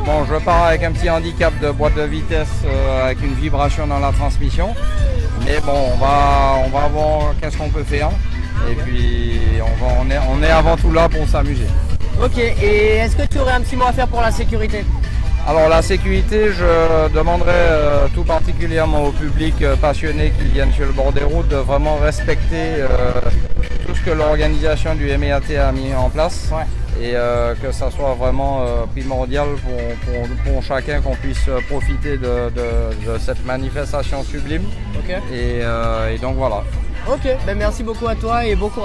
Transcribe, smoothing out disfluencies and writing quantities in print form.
bon, je pars avec un petit handicap de boîte de vitesse avec une vibration dans la transmission. Mais bon, on va voir qu'est-ce qu'on peut faire. Et puis on est avant tout là pour s'amuser. Ok, et est-ce que tu aurais un petit mot à faire pour la sécurité? Alors la sécurité, je demanderais tout particulièrement au public passionné qui viennent sur le bord des routes de vraiment respecter tout ce que l'organisation du MEAT a mis en place. Ouais. Et que ça soit vraiment primordial pour chacun qu'on puisse profiter de cette manifestation sublime. Ok. Et donc voilà. Ok, ben merci beaucoup à toi et bon courage.